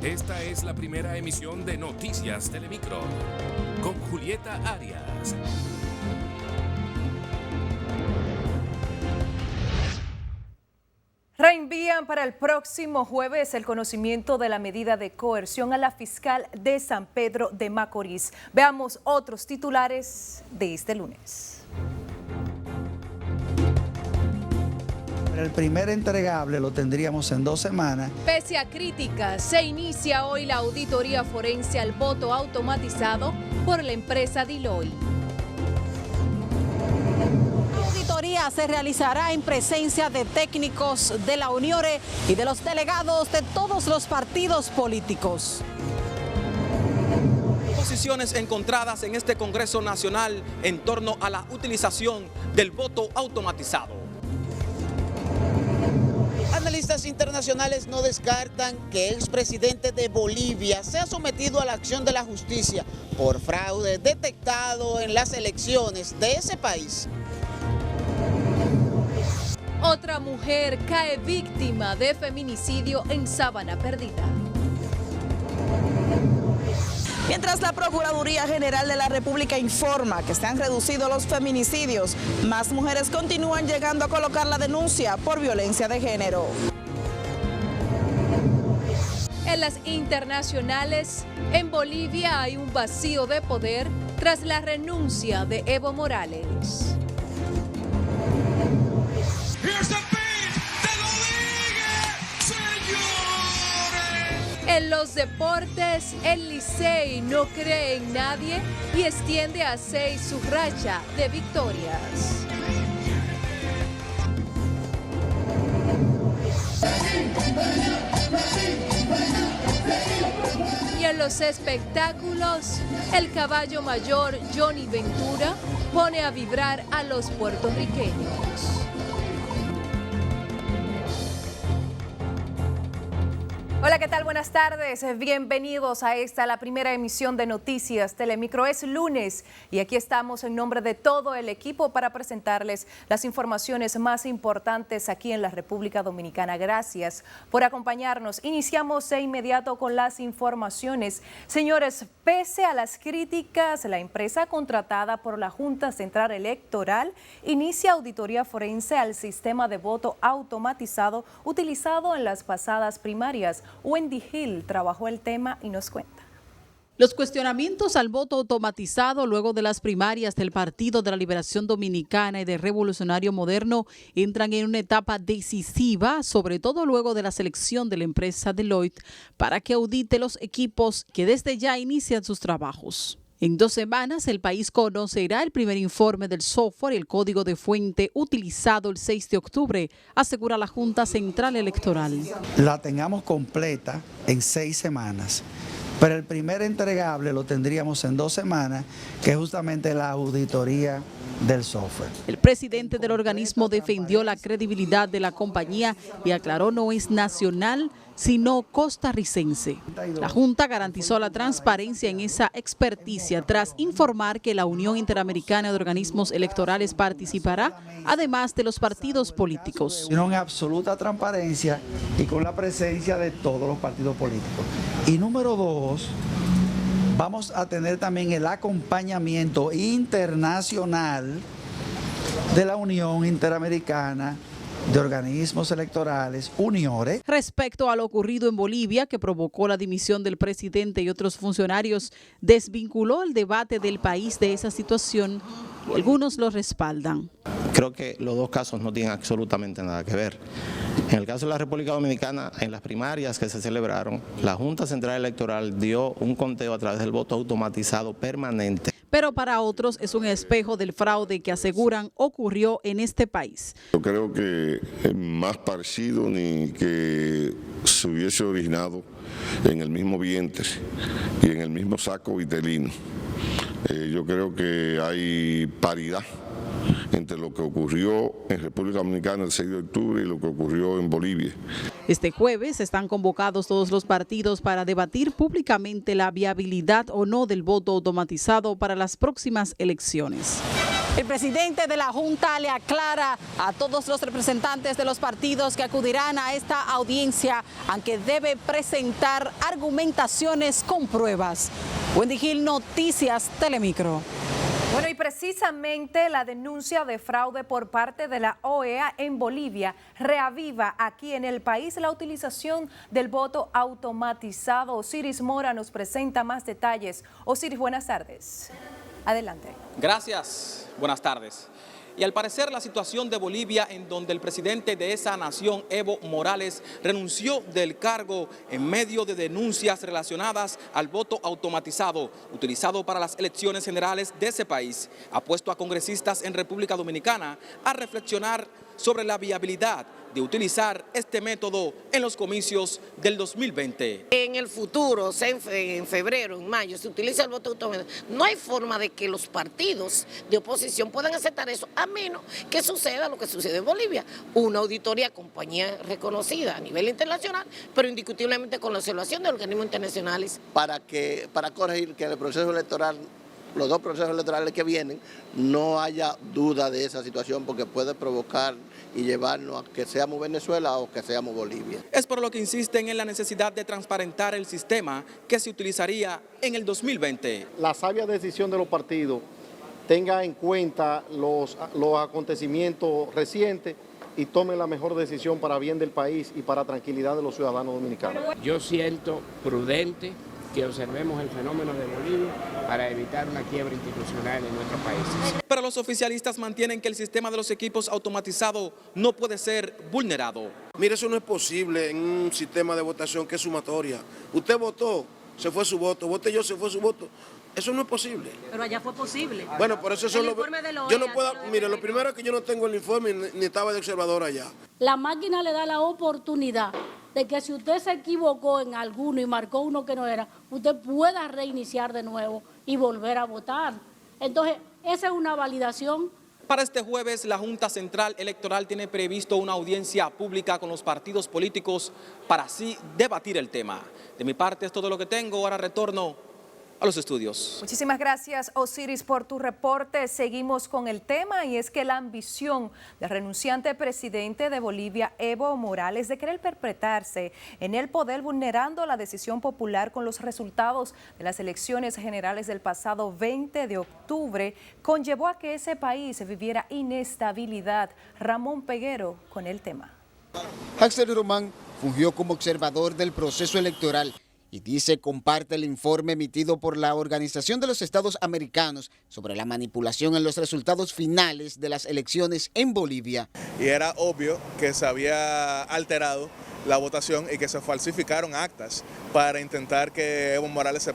Esta es la primera emisión de Noticias Telemicro, con Julieta Arias. Reenvían para el próximo jueves el conocimiento de la medida de coerción a la fiscal de San Pedro de Macorís. Veamos otros titulares de este lunes. El primer entregable lo tendríamos en 2 semanas. Pese a críticas, se inicia hoy la auditoría forense al voto automatizado por la empresa Deloitte. La auditoría se realizará en presencia de técnicos de la UNIORE y de los delegados de todos los partidos políticos. Posiciones encontradas en este Congreso Nacional en torno a la utilización del voto automatizado. Analistas internacionales no descartan que el expresidente de Bolivia sea sometido a la acción de la justicia por fraude detectado en las elecciones de ese país. Otra mujer cae víctima de feminicidio en Sabana Perdida. Mientras la Procuraduría General de la República informa que se han reducido los feminicidios, más mujeres continúan llegando a colocar la denuncia por violencia de género. En las internacionales, en Bolivia hay un vacío de poder tras la renuncia de Evo Morales. En los deportes, el Licey no cree en nadie y extiende a 6 su racha de victorias. Y en los espectáculos, el caballo mayor Johnny Ventura pone a vibrar a los puertorriqueños. Hola, ¿qué tal? Buenas tardes. Bienvenidos a la primera emisión de Noticias Telemicro. Es lunes y aquí estamos en nombre de todo el equipo para presentarles las informaciones más importantes aquí en la República Dominicana. Gracias por acompañarnos. Iniciamos de inmediato con las informaciones. Señores, pese a las críticas, la empresa contratada por la Junta Central Electoral inicia auditoría forense al sistema de voto automatizado utilizado en las pasadas primarias. Wendy Hill trabajó el tema y nos cuenta. Los cuestionamientos al voto automatizado luego de las primarias del Partido de la Liberación Dominicana y del Revolucionario Moderno entran en una etapa decisiva, sobre todo luego de la selección de la empresa Deloitte para que audite los equipos que desde ya inician sus trabajos. En 2 semanas, el país conocerá el primer informe del software y el código de fuente utilizado el 6 de octubre, asegura la Junta Central Electoral. La tengamos completa en 6 semanas, pero el primer entregable lo tendríamos en 2 semanas, que es justamente la auditoría del software. El presidente del organismo defendió la credibilidad de la compañía y aclaró no es nacional, sino costarricense. La Junta garantizó la transparencia en esa experticia tras informar que la Unión Interamericana de Organismos Electorales participará, además de los partidos políticos. En absoluta transparencia y con la presencia de todos los partidos políticos. Y número 2, vamos a tener también el acompañamiento internacional de la Unión Interamericana de Organismos Electorales, UNIORE. Respecto a lo ocurrido en Bolivia, que provocó la dimisión del presidente y otros funcionarios, desvinculó el debate del país de esa situación y algunos lo respaldan. Creo que los 2 casos no tienen absolutamente nada que ver. En el caso de la República Dominicana, en las primarias que se celebraron, la Junta Central Electoral dio un conteo a través del voto automatizado permanente. Pero para otros es un espejo del fraude que aseguran ocurrió en este país. Yo creo que es más parecido ni que se hubiese originado en el mismo vientre y en el mismo saco vitelino. Yo creo que hay paridad entre lo que ocurrió en República Dominicana el 6 de octubre y lo que ocurrió en Bolivia. Este jueves están convocados todos los partidos para debatir públicamente la viabilidad o no del voto automatizado para las próximas elecciones. El presidente de la Junta le aclara a todos los representantes de los partidos que acudirán a esta audiencia, aunque debe presentar argumentaciones con pruebas. Wendy Gil, Noticias Telemicro. Bueno, y precisamente la denuncia de fraude por parte de la OEA en Bolivia reaviva aquí en el país la utilización del voto automatizado. Osiris Mora nos presenta más detalles. Osiris, buenas tardes. Adelante. Gracias. Buenas tardes. Y al parecer la situación de Bolivia, en donde el presidente de esa nación, Evo Morales, renunció del cargo en medio de denuncias relacionadas al voto automatizado utilizado para las elecciones generales de ese país, ha puesto a congresistas en República Dominicana a reflexionar sobre la viabilidad de utilizar este método en los comicios del 2020. En el futuro, sea en febrero, en mayo, se utiliza el voto automático. No hay forma de que los partidos de oposición puedan aceptar eso, a menos que suceda lo que sucede en Bolivia. Una auditoría, compañía reconocida a nivel internacional, pero indiscutiblemente con la observación de organismos internacionales. Para corregir que en el proceso electoral, los dos procesos electorales que vienen, no haya duda de esa situación, porque puede provocar y llevarnos a que seamos Venezuela o que seamos Bolivia. Es por lo que insisten en la necesidad de transparentar el sistema que se utilizaría en el 2020. La sabia decisión de los partidos tenga en cuenta los acontecimientos recientes y tome la mejor decisión para bien del país y para tranquilidad de los ciudadanos dominicanos. Yo siento prudente que observemos el fenómeno de Bolivia para evitar una quiebra institucional en nuestro país. Pero los oficialistas mantienen que el sistema de los equipos automatizados no puede ser vulnerado. Mire, eso no es posible en un sistema de votación que es sumatoria. Usted votó, se fue su voto, voté yo, se fue su voto. Eso no es posible. Pero allá fue posible. Bueno, por eso yo no puedo. Mire, lo primero es que yo no tengo el informe ni estaba de observador allá. La máquina le da la oportunidad de que si usted se equivocó en alguno y marcó uno que no era, usted pueda reiniciar de nuevo y volver a votar. Entonces, esa es una validación. Para este jueves, la Junta Central Electoral tiene previsto una audiencia pública con los partidos políticos para así debatir el tema. De mi parte es todo lo que tengo. Ahora retorno a los estudios. Muchísimas gracias, Osiris, por tu reporte. Seguimos con el tema, y es que la ambición del renunciante presidente de Bolivia, Evo Morales, de querer perpetuarse en el poder vulnerando la decisión popular con los resultados de las elecciones generales del pasado 20 de octubre, conllevó a que ese país viviera inestabilidad. Ramón Peguero con el tema. Axel Román fungió como observador del proceso electoral y dice comparte el informe emitido por la Organización de los Estados Americanos sobre la manipulación en los resultados finales de las elecciones en Bolivia. Y era obvio que se había alterado la votación y que se falsificaron actas para intentar que Evo Morales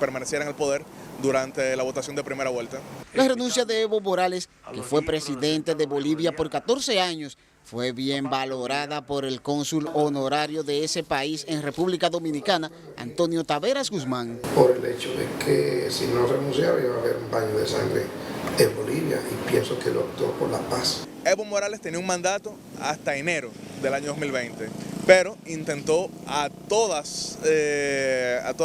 permaneciera en el poder durante la votación de primera vuelta. La renuncia de Evo Morales, que fue presidente de Bolivia por 14 años, fue bien valorada por el cónsul honorario de ese país en República Dominicana, Antonio Taveras Guzmán. Por el hecho de que si no renunciaba iba a haber un baño de sangre en Bolivia, y pienso que lo optó por la paz. Evo Morales tenía un mandato hasta enero del año 2020, pero intentó a todas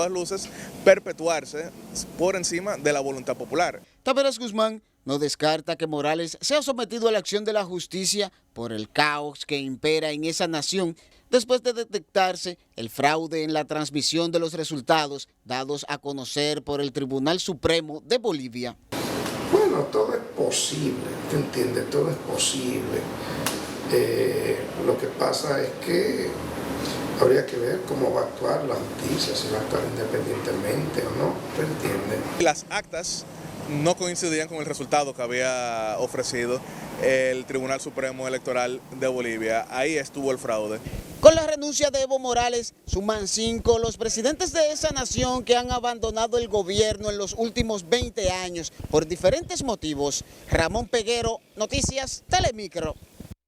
luces perpetuarse por encima de la voluntad popular. Taveras Guzmán no descarta que Morales sea sometido a la acción de la justicia por el caos que impera en esa nación después de detectarse el fraude en la transmisión de los resultados dados a conocer por el Tribunal Supremo de Bolivia. Bueno, todo es posible, ¿te entiendes? Todo es posible. Lo que pasa es que habría que ver cómo va a actuar la justicia, si va a actuar independientemente o no, ¿te entiendes? Las actas no coincidían con el resultado que había ofrecido el Tribunal Supremo Electoral de Bolivia. Ahí estuvo el fraude. Con la renuncia de Evo Morales, suman 5 los presidentes de esa nación que han abandonado el gobierno en los últimos 20 años por diferentes motivos. Ramón Peguero, Noticias Telemicro.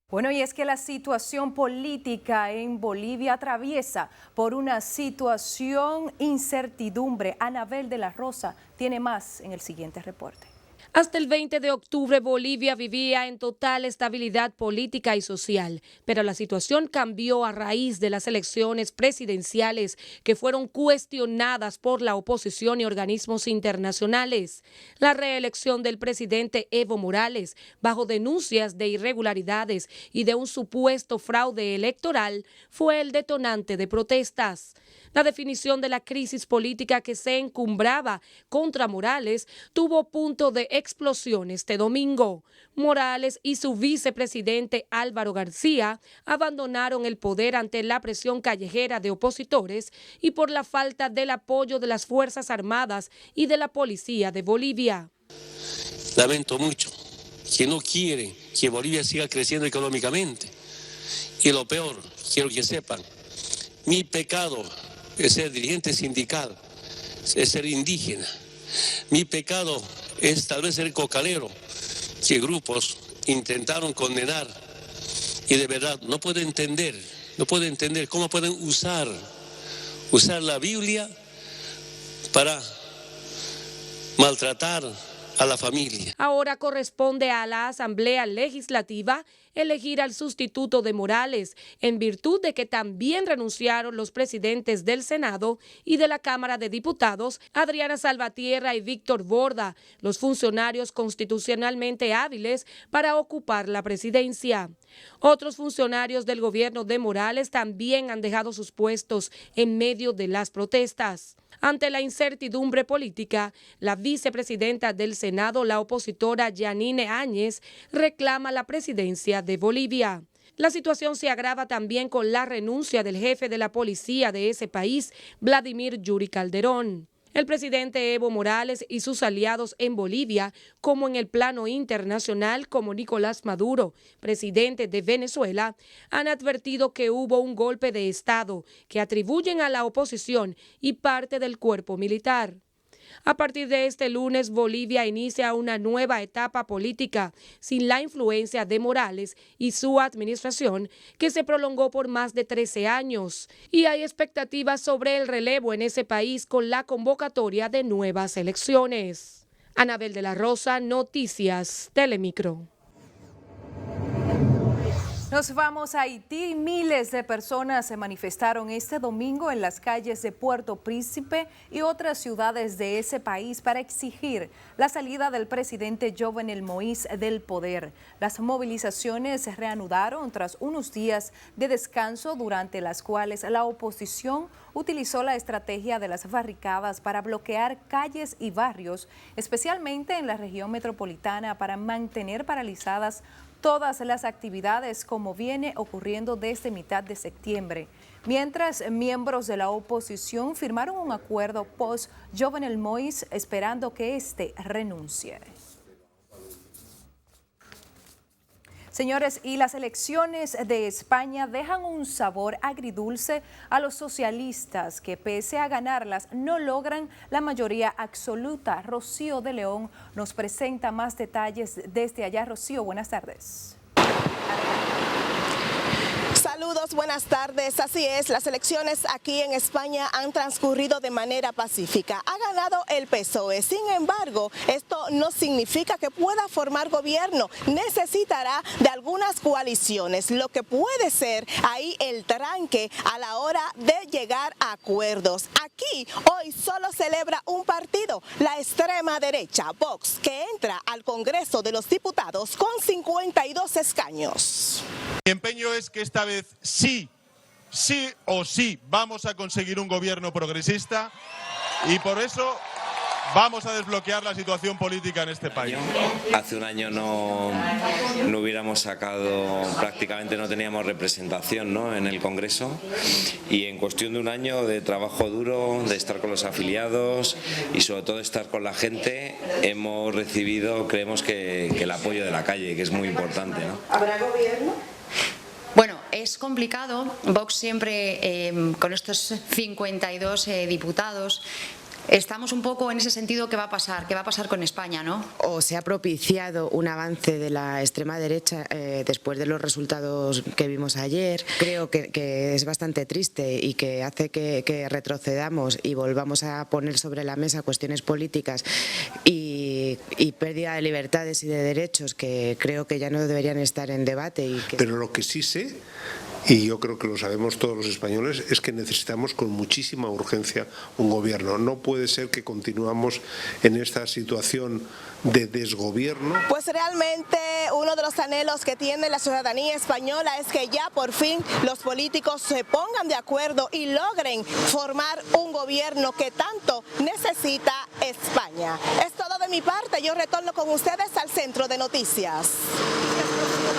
Bueno, y es que la situación política en Bolivia atraviesa por una situación incertidumbre. Anabel de la Rosa tiene más en el siguiente reporte. Hasta el 20 de octubre, Bolivia vivía en total estabilidad política y social, pero la situación cambió a raíz de las elecciones presidenciales que fueron cuestionadas por la oposición y organismos internacionales. La reelección del presidente Evo Morales, bajo denuncias de irregularidades y de un supuesto fraude electoral, fue el detonante de protestas. La definición de la crisis política que se encumbraba contra Morales tuvo punto de explosión este domingo. Morales y su vicepresidente Álvaro García abandonaron el poder ante la presión callejera de opositores y por la falta del apoyo de las Fuerzas Armadas y de la Policía de Bolivia. Lamento mucho que no quieren que Bolivia siga creciendo económicamente. Y lo peor, quiero que sepan, mi pecado es ser dirigente sindical, es ser indígena. Mi pecado es tal vez ser cocalero, que grupos intentaron condenar y de verdad no puedo entender cómo pueden usar la Biblia para maltratar a la familia. Ahora corresponde a la Asamblea Legislativa elegir al sustituto de Morales, en virtud de que también renunciaron los presidentes del Senado y de la Cámara de Diputados, Adriana Salvatierra y Víctor Borda, los funcionarios constitucionalmente hábiles para ocupar la presidencia. Otros funcionarios del gobierno de Morales también han dejado sus puestos en medio de las protestas. Ante la incertidumbre política, la vicepresidenta del Senado, la opositora Yanine Áñez, reclama la presidencia de Bolivia. La situación se agrava también con la renuncia del jefe de la policía de ese país, Vladimir Yuri Calderón. El presidente Evo Morales y sus aliados en Bolivia, como en el plano internacional, como Nicolás Maduro, presidente de Venezuela, han advertido que hubo un golpe de Estado que atribuyen a la oposición y parte del cuerpo militar. A partir de este lunes, Bolivia inicia una nueva etapa política sin la influencia de Morales y su administración, que se prolongó por más de 13 años. Y hay expectativas sobre el relevo en ese país con la convocatoria de nuevas elecciones. Anabel de la Rosa, Noticias Telemicro. Nos vamos a Haití. Miles de personas se manifestaron este domingo en las calles de Puerto Príncipe y otras ciudades de ese país para exigir la salida del presidente Jovenel Moïse del poder. Las movilizaciones se reanudaron tras unos días de descanso durante las cuales la oposición utilizó la estrategia de las barricadas para bloquear calles y barrios, especialmente en la región metropolitana, para mantener paralizadas todas las actividades como viene ocurriendo desde mitad de septiembre. Mientras, miembros de la oposición firmaron un acuerdo post-Jovenel Moïse esperando que éste renuncie. Señores, y las elecciones de España dejan un sabor agridulce a los socialistas que, pese a ganarlas, no logran la mayoría absoluta. Rocío de León nos presenta más detalles desde allá. Rocío, buenas tardes. Saludos, buenas tardes. Así es, las elecciones aquí en España han transcurrido de manera pacífica. Ha ganado el PSOE. Sin embargo, esto no significa que pueda formar gobierno. Necesitará de algunas coaliciones, lo que puede ser ahí el tranque a la hora de llegar a acuerdos. Aquí hoy solo celebra un partido, la extrema derecha, Vox, que entra al Congreso de los Diputados con 52 escaños. Mi empeño es que esta vez sí o sí vamos a conseguir un gobierno progresista y por eso vamos a desbloquear la situación política en este país. Hace un año no hubiéramos sacado, prácticamente no teníamos representación, ¿no?, en el Congreso, y en cuestión de un año de trabajo duro, de estar con los afiliados y sobre todo estar con la gente, hemos recibido, creemos que el apoyo de la calle, que es muy importante, ¿no? ¿Habrá gobierno? Bueno, es complicado. Vox siempre, con estos 52 diputados, estamos un poco en ese sentido, ¿qué va a pasar con España, ¿no? O se ha propiciado un avance de la extrema derecha después de los resultados que vimos ayer. Creo que es bastante triste y que hace que retrocedamos y volvamos a poner sobre la mesa cuestiones políticas y y pérdida de libertades y de derechos que creo que ya no deberían estar en debate. Pero lo que sí sé, y yo creo que lo sabemos todos los españoles, es que necesitamos con muchísima urgencia un gobierno. No puede ser que continuamos en esta situación de desgobierno. Pues realmente uno de los anhelos que tiene la ciudadanía española es que ya por fin los políticos se pongan de acuerdo y logren formar un gobierno que tanto necesita España. Es todo de mi parte, yo retorno con ustedes al Centro de Noticias.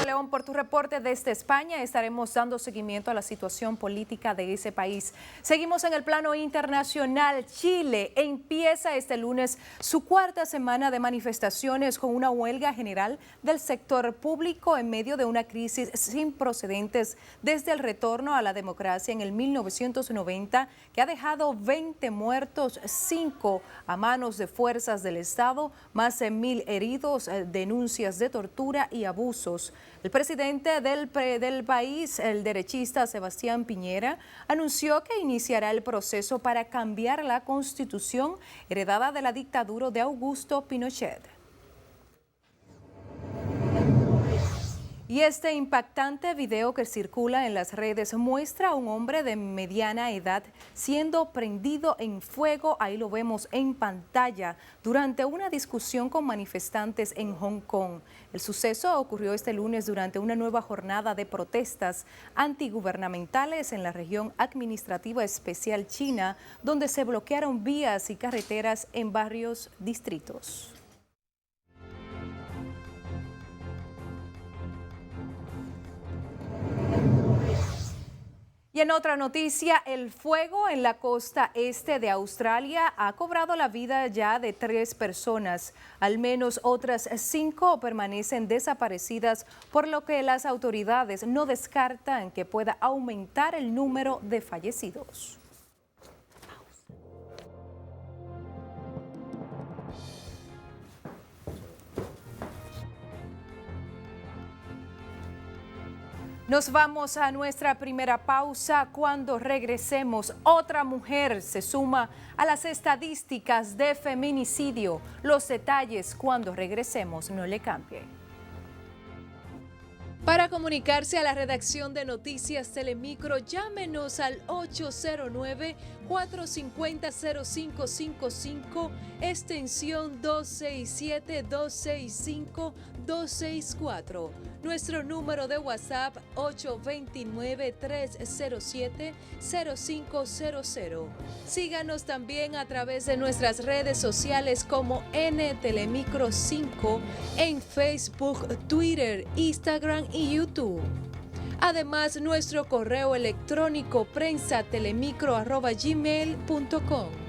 León, por tu reporte desde España. Estaremos dando seguimiento a la situación política de ese país. Seguimos en el plano internacional. Chile empieza este lunes su cuarta semana de manifestaciones con una huelga general del sector público en medio de una crisis sin precedentes desde el retorno a la democracia en el 1990, que ha dejado 20 muertos, 5 a manos de fuerzas del Estado, más de 1.000 heridos, denuncias de tortura y abusos. El presidente del país, el derechista Sebastián Piñera, anunció que iniciará el proceso para cambiar la constitución heredada de la dictadura de Augusto Pinochet. Y este impactante video que circula en las redes muestra a un hombre de mediana edad siendo prendido en fuego, ahí lo vemos en pantalla, durante una discusión con manifestantes en Hong Kong. El suceso ocurrió este lunes durante una nueva jornada de protestas antigubernamentales en la región administrativa especial china, donde se bloquearon vías y carreteras en varios distritos. Y en otra noticia, el fuego en la costa este de Australia ha cobrado la vida ya de 3 personas. Al menos otras 5 permanecen desaparecidas, por lo que las autoridades no descartan que pueda aumentar el número de fallecidos. Nos vamos a nuestra primera pausa. Cuando regresemos, otra mujer se suma a las estadísticas de feminicidio. Los detalles cuando regresemos, no le cambie. Para comunicarse a la redacción de Noticias Telemicro, llámenos al 809-450-0555, extensión 267, 265, 264. Nuestro número de WhatsApp 829-307-0500. Síganos también a través de nuestras redes sociales como Telemicro 5 en Facebook, Twitter, Instagram y YouTube. Además, nuestro correo electrónico prensatelemicro@gmail.com.